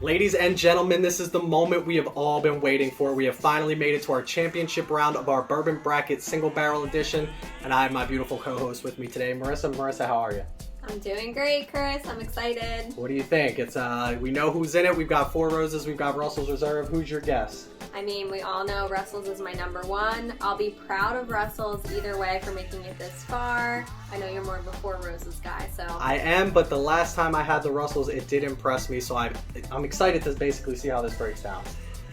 Ladies and gentlemen, this is the moment we have all been waiting for. We have finally made it to our championship round of our Bourbon Bracket Single Barrel Edition, and I have my beautiful co-host with me today, Marissa. Marissa, how are you? I'm doing great, Chris. I'm excited. What do you think? It's we know who's in it. We've got Four Roses. We've got Russell's Reserve. Who's your guess? I mean, we all know Russell's is my number one. I'll be proud of Russell's either way for making it this far. I know you're more of a Four Roses guy, so. I am, but the last time I had the Russells, it did impress me, so I'm excited to basically see how this breaks down.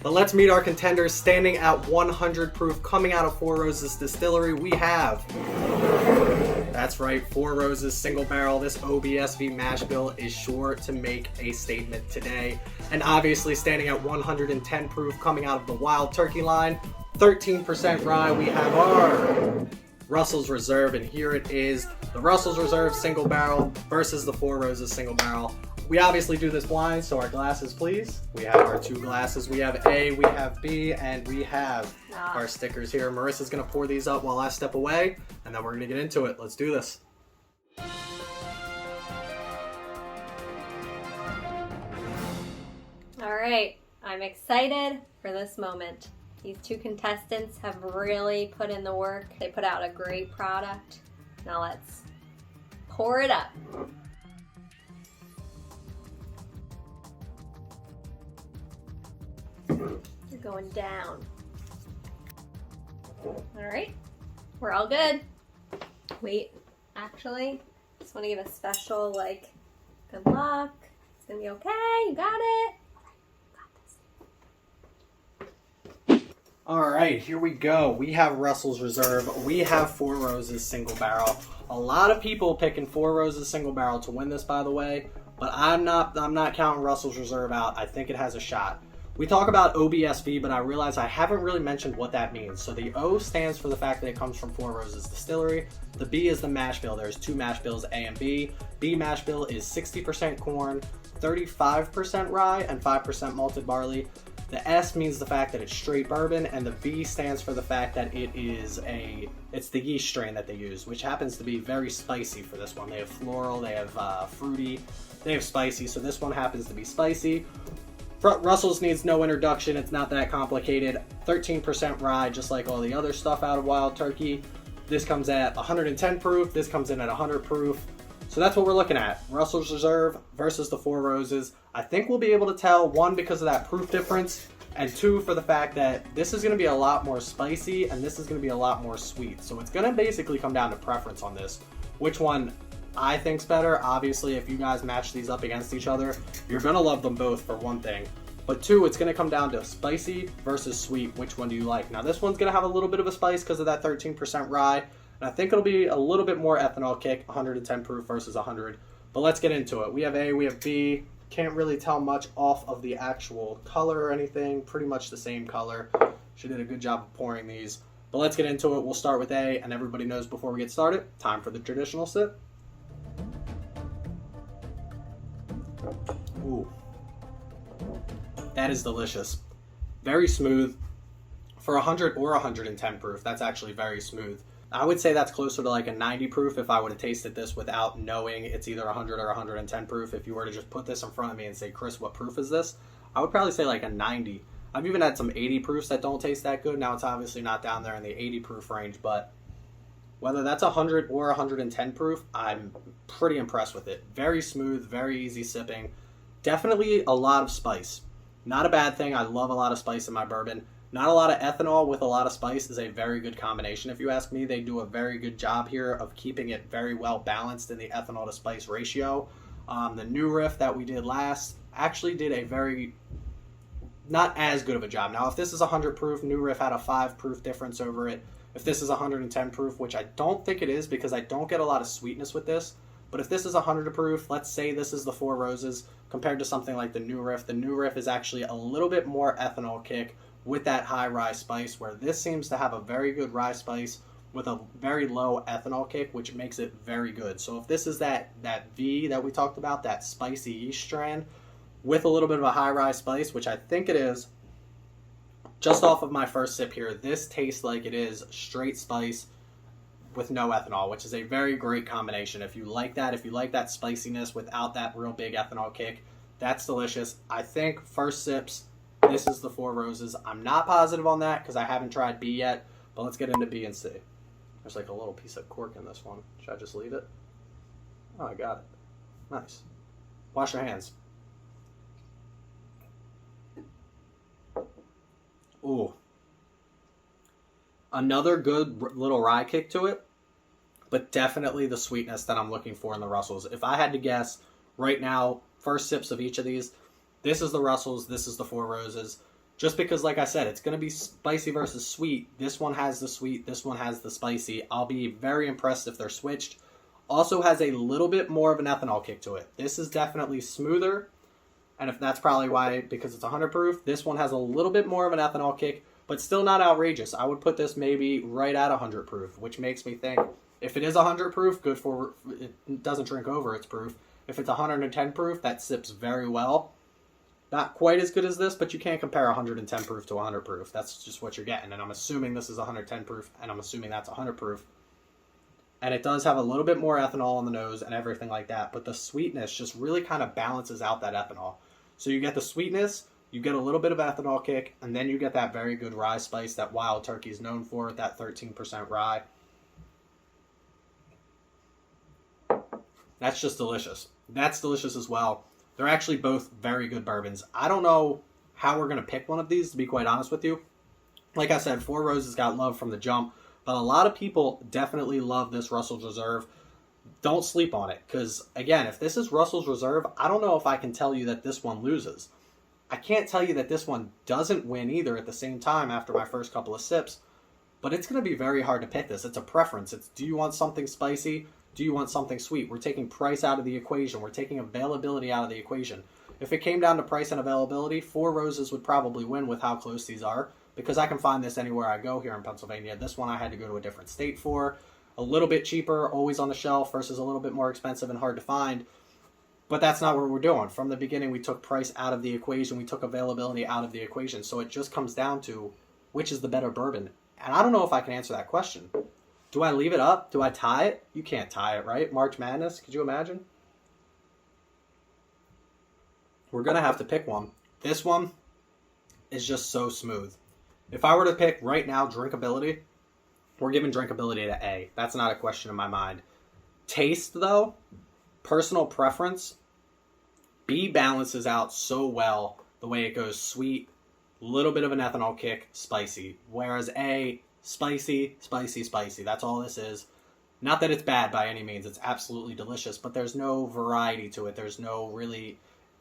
But let's meet our contenders. Standing at 100 proof, coming out of Four Roses Distillery, we have... That's right, Four Roses Single Barrel. This OBSV mash bill is sure to make a statement today. And obviously standing at 110 proof, coming out of the Wild Turkey line, 13% rye, we have our Russell's Reserve. And here it is, the Russell's Reserve Single Barrel versus the Four Roses Single Barrel. We obviously do this blind, so our glasses, please. We have our two glasses. We have A, we have B, and we have our stickers here. Marissa's going to pour these up while I step away, and then we're going to get into it. Let's do this. All right, I'm excited for this moment. These two contestants have really put in the work. They put out a great product. Now let's pour it up. You're going down. All right, we're all good. Wait, actually, just want to give a special, good luck. It's gonna be okay. You got it. All right, here we go. We have Russell's Reserve. We have Four Roses Single Barrel. A lot of people picking Four Roses Single Barrel to win this, by the way, but I'm not counting Russell's Reserve out. I think it has a shot. We talk about OBSV, but I realize I haven't really mentioned what that means. So the O stands for the fact that it comes from Four Roses Distillery. The B is the mash bill. There's two mash bills, A and B. B mash bill is 60% corn, 35% rye, and 5% malted barley. The S means the fact that it's straight bourbon, and the V stands for the fact that it's the yeast strain that they use, which happens to be very spicy for this one. They have floral, they have fruity, they have spicy, so this one happens to be spicy. Russell's needs no introduction. It's not that complicated. 13% rye, just like all the other stuff out of Wild Turkey. This comes at 110 proof. This comes in at 100 proof. So that's what we're looking at. Russell's Reserve versus the Four Roses. I think we'll be able to tell, one, because of that proof difference, and two, for the fact that this is going to be a lot more spicy and this is going to be a lot more sweet. So it's going to basically come down to preference on this. Which one I think's better. Obviously, if you guys match these up against each other, you're gonna love them both for one thing. But two, it's gonna come down to spicy versus sweet. Which one do you like? Now this one's gonna have a little bit of a spice because of that 13% rye, and I think it'll be a little bit more ethanol kick, 110 proof versus 100. But let's get into it. We have A, we have B. Can't really tell much off of the actual color or anything. Pretty much the same color. She did a good job of pouring these. But let's get into it. We'll start with A, and everybody knows before we get started, time for the traditional sip. Ooh, that is delicious. Very smooth. For 100 or 110 proof, that's actually very smooth. I would say that's closer to like a 90 proof if I would have tasted this without knowing it's either 100 or 110 proof. If you were to just put this in front of me and say, Chris, what proof is this? I would probably say like a 90. I've even had some 80 proofs that don't taste that good. Now it's obviously not down there in the 80 proof range, but whether that's 100 or 110 proof, I'm pretty impressed with it. Very smooth, very easy sipping. Definitely a lot of spice. Not a bad thing. I love a lot of spice in my bourbon. Not a lot of ethanol with a lot of spice is a very good combination, if you ask me. They do a very good job here of keeping it very well balanced in the ethanol to spice ratio. The new riff that we did last actually did a very not as good of a job. Now, if this is 100 proof, new riff had a 5 proof difference over it. If this is 110 proof, which I don't think it is because I don't get a lot of sweetness with this, but if this is 100 proof, let's say this is the Four Roses compared to something like the new riff is actually a little bit more ethanol kick with that high rye spice, where this seems to have a very good rye spice with a very low ethanol kick, which makes it very good. So if this is that V that we talked about, that spicy yeast strand with a little bit of a high rye spice, which I think it is, just off of my first sip here, this tastes like it is straight spice with no ethanol, which is a very great combination. If you like that spiciness without that real big ethanol kick, That's delicious. I think first sips, this is the Four Roses. I'm not positive on that because I haven't tried B yet, but let's get into B and C. There's like a little piece of cork in this one. Should I just leave it? Oh, I got it. Nice. Wash your hands. Ooh. Another good little rye kick to it, but definitely the sweetness that I'm looking for in the Russells. If I had to guess right now, first sips of each of these, this is the Russells, this is the Four Roses. Just because, like I said, it's going to be spicy versus sweet. This one has the sweet, this one has the spicy. I'll be very impressed if they're switched. Also has a little bit more of an ethanol kick to it. This is definitely smoother, and if that's probably why, because it's 100 proof. This one has a little bit more of an ethanol kick, but still not outrageous. I would put this maybe right at 100 proof, which makes me think if it is 100 proof, good for, it doesn't drink over its proof. If it's 110 proof, that sips very well. Not quite as good as this, but you can't compare 110 proof to 100 proof. That's just what you're getting, and I'm assuming this is 110 proof, and I'm assuming that's 100 proof. And it does have a little bit more ethanol on the nose and everything like that, but the sweetness just really kind of balances out that ethanol. So you get the sweetness, you get a little bit of ethanol kick, and then you get that very good rye spice that Wild Turkey is known for, that 13% rye. That's just delicious. That's delicious as well. They're actually both very good bourbons. I don't know how we're going to pick one of these, to be quite honest with you. Like I said, Four Roses got love from the jump, but a lot of people definitely love this Russell's Reserve. Don't sleep on it, because, again, if this is Russell's Reserve, I don't know if I can tell you that this one loses. I can't tell you that this one doesn't win either at the same time after my first couple of sips, but it's going to be very hard to pick this. It's a preference. It's, do you want something spicy? Do you want something sweet? We're taking price out of the equation. We're taking availability out of the equation. If it came down to price and availability, Four Roses would probably win with how close these are, because I can find this anywhere I go here in Pennsylvania. This one I had to go to a different state for. A little bit cheaper, always on the shelf, versus a little bit more expensive and hard to find. But that's not what we're doing. From the beginning, we took price out of the equation. We took availability out of the equation. So it just comes down to which is the better bourbon. And I don't know if I can answer that question. Do I leave it up? Do I tie it? You can't tie it, right? March Madness, could you imagine? We're going to have to pick one. This one is just so smooth. If I were to pick right now drinkability, we're giving drinkability to A. That's not a question in my mind. Taste, though, personal preference, B balances out so well the way it goes sweet, little bit of an ethanol kick, spicy. Whereas A, spicy, spicy, spicy. That's all this is. Not that it's bad by any means. It's absolutely delicious, but there's no variety to it. There's no really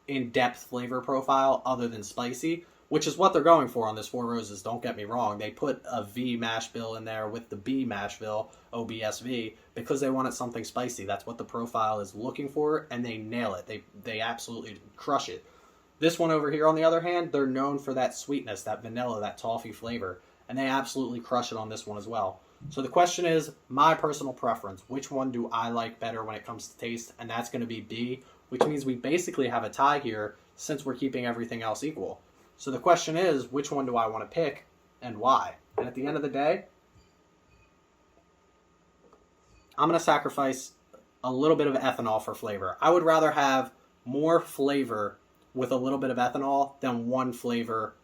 in-depth flavor profile other than spicy, which is what they're going for on this Four Roses. Don't get me wrong. They put a V mash bill in there with the B mash bill, OBSV, because they wanted something spicy. That's what the profile is looking for, and they nail it. They absolutely crush it. This one over here, on the other hand, they're known for that sweetness, that vanilla, that toffee flavor, and they absolutely crush it on this one as well. So the question is, my personal preference, which one do I like better when it comes to taste? And that's going to be B, which means we basically have a tie here since we're keeping everything else equal. So the question is, which one do I want to pick and why? And at the end of the day, I'm going to sacrifice a little bit of ethanol for flavor. I would rather have more flavor with a little bit of ethanol than one flavor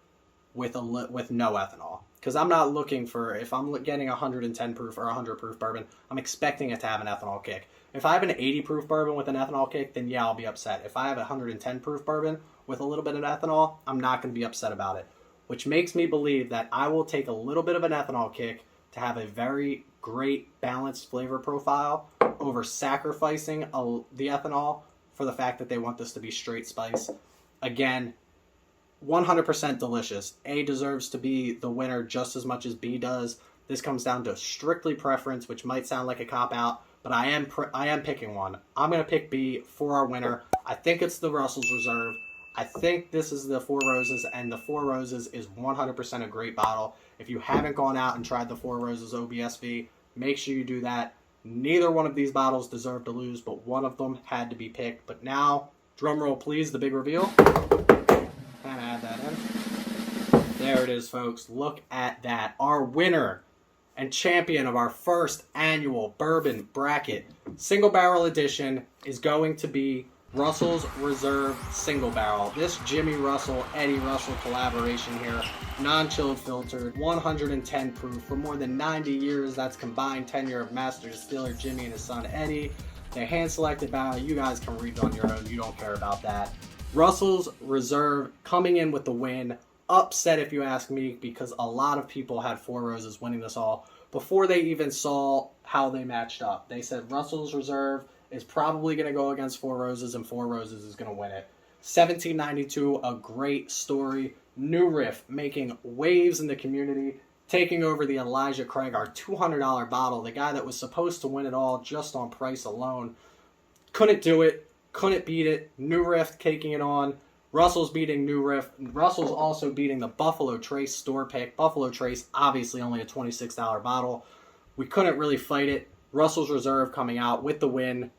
with no ethanol. Because I'm not looking for, if I'm getting 110 proof or 100 proof bourbon, I'm expecting it to have an ethanol kick. If I have an 80 proof bourbon with an ethanol kick, then yeah, I'll be upset. If I have a 110 proof bourbon with a little bit of ethanol, I'm not going to be upset about it. Which makes me believe that I will take a little bit of an ethanol kick to have a very great balanced flavor profile over sacrificing the ethanol for the fact that they want this to be straight spice. Again, 100% delicious. A deserves to be the winner just as much as B does. This comes down to strictly preference, which might sound like a cop-out, but I am picking one. I'm going to pick B for our winner. I think it's the Russell's Reserve. I think this is the Four Roses, and the Four Roses is 100% a great bottle. If you haven't gone out and tried the Four Roses OBSV, make sure you do that. Neither one of these bottles deserve to lose, but one of them had to be picked. But now, drum roll please, the big reveal. And add that in. There it is, folks. Look at that. Our winner and champion of our first annual bourbon bracket single barrel edition is going to be Russell's Reserve Single Barrel. This Jimmy Russell, Eddie Russell collaboration here, non-chilled filtered, 110 proof for more than 90 years. That's combined tenure of master distiller Jimmy and his son Eddie. They hand-selected barrel. You guys can read it on your own. You don't care about that. Russell's Reserve coming in with the win. Upset if you ask me, because a lot of people had Four Roses winning this all before they even saw how they matched up. They said Russell's Reserve is probably going to go against Four Roses, and Four Roses is going to win it. 1792, a great story. New Riff making waves in the community, taking over the Elijah Craig, our $200 bottle. The guy that was supposed to win it all just on price alone. Couldn't do it. Couldn't beat it. New Riff taking it on. Russell's beating New Riff. Russell's also beating the Buffalo Trace store pick. Buffalo Trace, obviously only a $26 bottle. We couldn't really fight it. Russell's Reserve coming out with the win.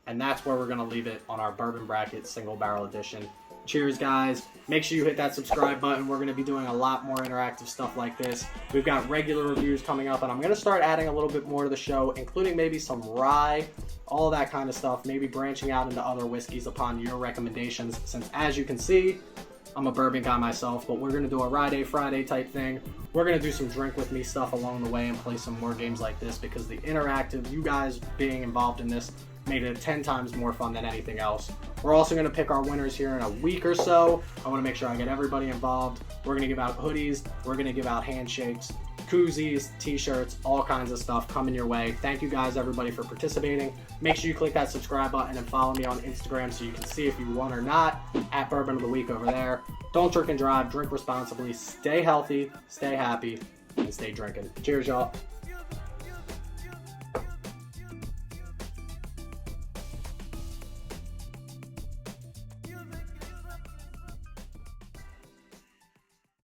And that's where we're going to leave it on our Bourbon Bracket Single Barrel Edition. Cheers, guys. Make sure you hit that subscribe button. We're going to be doing a lot more interactive stuff like this. We've got regular reviews coming up, and I'm going to start adding a little bit more to the show, including maybe some rye, all that kind of stuff, maybe branching out into other whiskeys upon your recommendations, since as you can see, I'm a bourbon guy myself, but we're going to do a Rye Day Friday type thing. We're going to do some drink with me stuff along the way and play some more games like this, because the interactive, you guys being involved in this, made it 10 times more fun than anything else. We're also going to pick our winners here in a week or so. I want to make sure I get everybody involved. We're going to give out hoodies. We're going to give out handshakes, koozies, t-shirts, all kinds of stuff coming your way. Thank you guys, everybody, for participating. Make sure you click that subscribe button and follow me on Instagram so you can see if you won or not, at Bourbon of the Week over there. Don't drink and drive. Drink responsibly. Stay healthy, stay happy, and stay drinking. Cheers, y'all.